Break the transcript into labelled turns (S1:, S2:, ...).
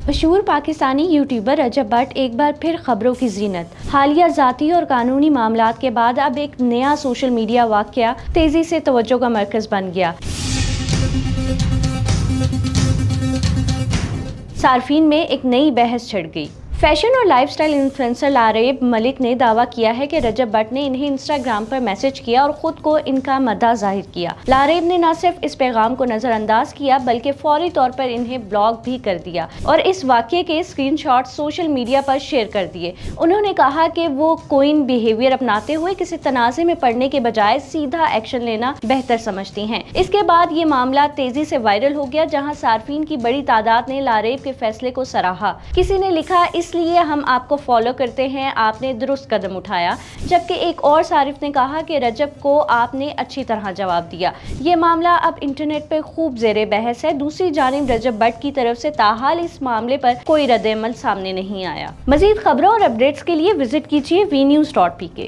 S1: مشہور Pakistani YouTuber Recep but ایک بار پھر خبروں کی زینت۔ حالیہ ذاتی اور قانونی معاملات کے بعد اب ایک نیا سوشل میڈیا واقعہ تیزی سے توجہ کا مرکز بن گیا۔ صارفین میں ایک نئی بحث چھڑ گئی۔ فیشن اور لائف سٹائل انفلوئنسر لاریب ملک نے دعویٰ کیا ہے کہ رجب بٹ نے انہیں انسٹاگرام پر میسج کیا اور خود کو ان کا مدح ظاہر کیا۔ لاریب نے نہ صرف اس پیغام کو نظر انداز کیا بلکہ فوری طور پر انہیں بلاک بھی کر دیا اور اس واقعے کے اسکرین شاٹ سوشل میڈیا پر شیئر کر دیے۔ انہوں نے کہا کہ وہ کوئن بیہیویئر اپناتے ہوئے کسی تنازع میں پڑنے کے بجائے سیدھا ایکشن لینا بہتر سمجھتی ہیں۔ اس کے بعد یہ معاملہ تیزی سے وائرل ہو گیا، جہاں صارفین کی بڑی تعداد نے لاریب کے فیصلے کو سراہا۔ کسی نے لکھا، اس لیے ہم آپ کو فالو کرتے ہیں، آپ نے درست قدم اٹھایا، جبکہ ایک اور صارف نے کہا کہ رجب کو آپ نے اچھی طرح جواب دیا۔ یہ معاملہ اب انٹرنیٹ پہ خوب زیر بحث ہے۔ دوسری جانب رجب بٹ کی طرف سے تاحال اس معاملے پر کوئی رد عمل سامنے نہیں آیا۔ مزید خبروں اور اپڈیٹس کے لیے وزٹ کیجیے vnews.pk۔